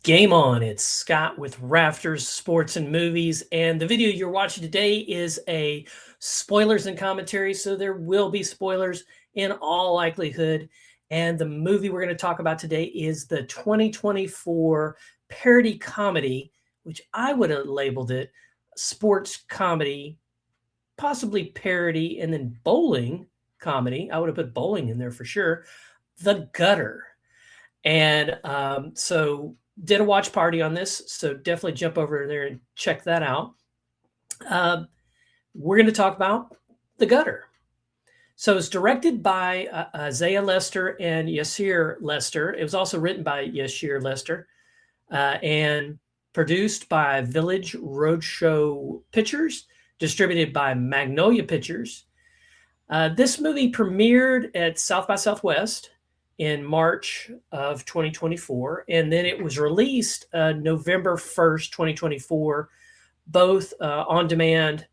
Game on. It's Scott with Rafters, Sports and Movies. And the video you're watching today is a spoilers and commentary. So there will be spoilers in all likelihood. And the movie we're going to talk about today is the 2024 parody comedy, which I would have labeled it sports comedy, possibly parody, and then bowling comedy. I would have put bowling in there for sure. The Gutter. And so did a watch party on this, so definitely jump over there and check that out. We're going to talk about The Gutter. So it's directed by isaiahlester and yassirlester. It was also written by yassirlester and produced by Village Roadshow Pictures, distributed by Magnolia Pictures. This movie premiered at South by Southwest in March of 2024, and then it was released November 1st, 2024, both on demand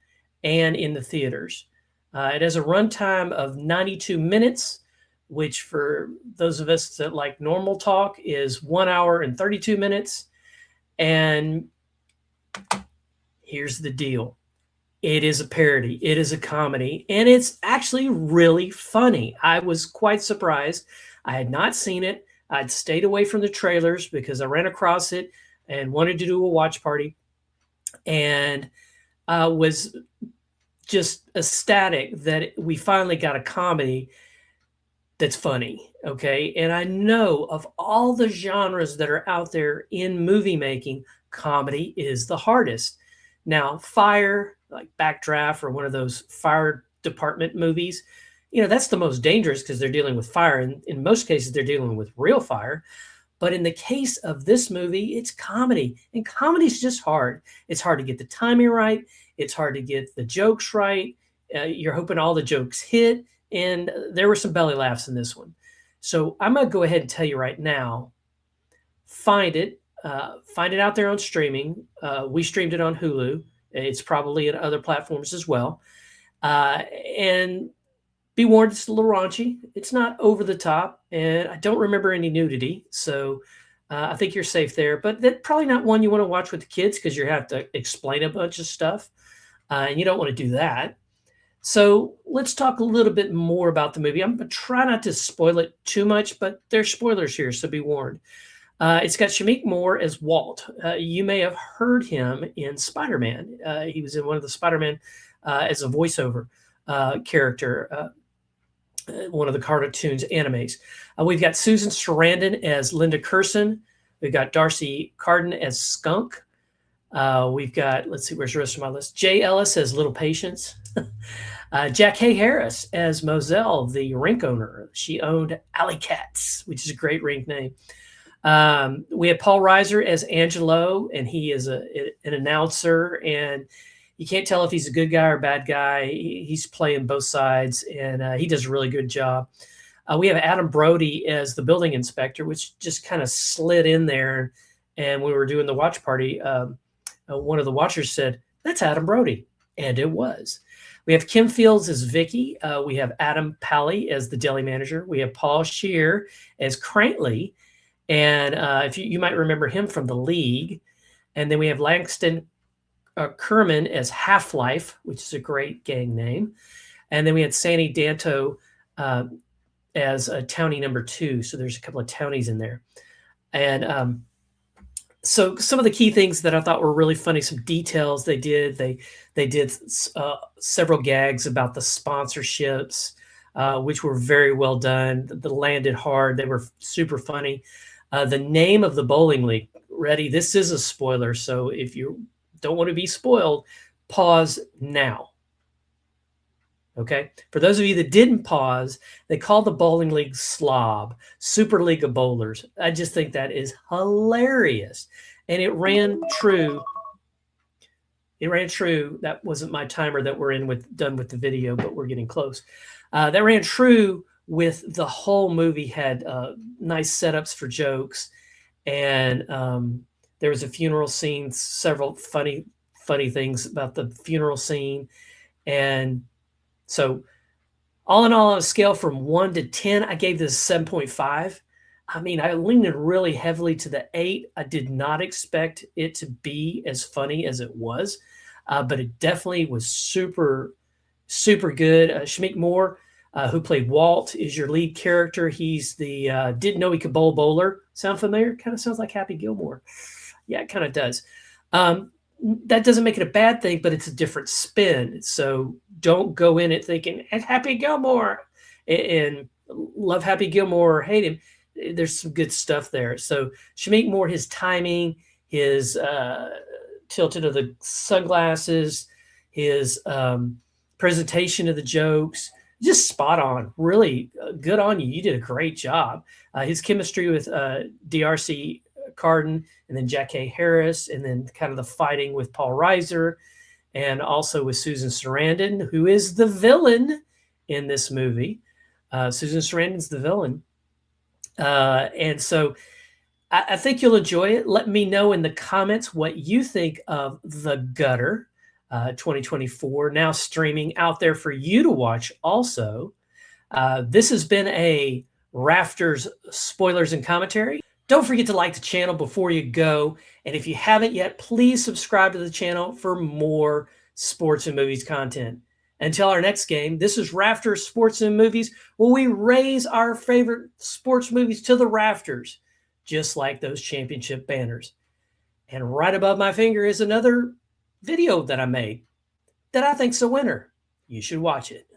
and in the theaters. It has a runtime of 92 minutes, which for those of us that like normal talk is 1 hour and 32 minutes. And here's the deal. It is a parody. It is a comedy, and it's actually really funny. I was quite surprised. I had not seen it. I'd stayed away from the trailers because I ran across it and wanted to do a watch party, and was just ecstatic that we finally got a comedy that's funny, okay? And I know of all the genres that are out there in movie making, comedy is the hardest. Now, fire, like Backdraft or one of those fire department movies, you know, that's the most dangerous because they're dealing with fire. And in most cases, they're dealing with real fire. But in the case of this movie, it's comedy. And comedy is just hard. It's hard to get the timing right. It's hard to get the jokes right. You're hoping all the jokes hit. And there were some belly laughs in this one. So I'm going to go ahead and tell you right now, find it out there on streaming. We streamed it on Hulu. It's probably in other platforms as well. And be warned, it's a little raunchy. It's not over the top, and I don't remember any nudity, so I think you're safe there. But that's probably not one you want to watch with the kids because you have to explain a bunch of stuff, and you don't want to do that. So let's talk a little bit more about the movie. I'm going to try not to spoil it too much, but there's spoilers here, so be warned. It's got shameikmoore as Walt. You may have heard him in Spider-Man. He was in one of the Spider-Man as a voiceover character, one of the cartoons animes. We've got Susansarandon as Linda Curson. We've got darcycarden as Skunk. We've got, let's see, where's the rest of my list? Jayellis as Little Patience. Jackeeharry as Moselle, the rink owner. She owned Alley Cats, which is a great rink name. We have paulreiser as Angelo, and he is an announcer, and you can't tell if he's a good guy or a bad guy. He's playing both sides, and he does a really good job. We have adambrody as the building inspector, which just kind of slid in there. And when we were doing the watch party, one of the watchers said, "That's adambrody," and it was. We have Kim Fields as Vicky. We have Adam Pally as the deli manager. We have paulscheer as Crantley, and if you might remember him from The League. And then we have Langston Kerman as Half-Life, which is a great gang name. And then we had Sandy Danto as a townie number 2. So there's a couple of townies in there. And so some of the key things that I thought were really funny, some details they did. They did several gags about the sponsorships, which were very well done. They landed hard. They were super funny. The name of the bowling league, ready? This is a spoiler. So if you don't want to be spoiled, pause now. Okay? For those of you that didn't pause, they called the bowling league SLOB, Super League of Bowlers. I just think that is hilarious. And it ran true. It ran true. That wasn't my timer that we're done with the video, but we're getting close. That ran true with the whole movie, had nice setups for jokes. And there was a funeral scene, several funny things about the funeral scene. And so all in all, on a scale from 1 to 10, I gave this 7.5. I mean, I leaned in really heavily to the 8. I did not expect it to be as funny as it was, but it definitely was super, super good. Shameikmoore, who played Walt, is your lead character. He's the didn't know he could bowl bowler. Sound familiar? Kind of sounds like Happy Gilmore. Yeah, it kind of does. That doesn't make it a bad thing, but it's a different spin. So don't go in it thinking, it's Happy Gilmore, and love Happy Gilmore or hate him. There's some good stuff there. So Shameikmoore, his timing, his tilted of the sunglasses, his presentation of the jokes, just spot on. Really good on you. You did a great job. His chemistry with Darcycarden and then Jackeeharry, and then kind of the fighting with paulreiser, and also with Susansarandon, who is the villain in this movie. Susansarandon's the villain. And so I think you'll enjoy it. Let me know in the comments what you think of The Gutter 2024, now streaming out there for you to watch also. This has been a Rafters spoilers and commentary. Don't forget to like the channel before you go. And if you haven't yet, please subscribe to the channel for more sports and movies content. Until our next game, this is Rafters Sports and Movies, where we raise our favorite sports movies to the rafters, just like those championship banners. And right above my finger is another video that I made that I think's a winner. You should watch it.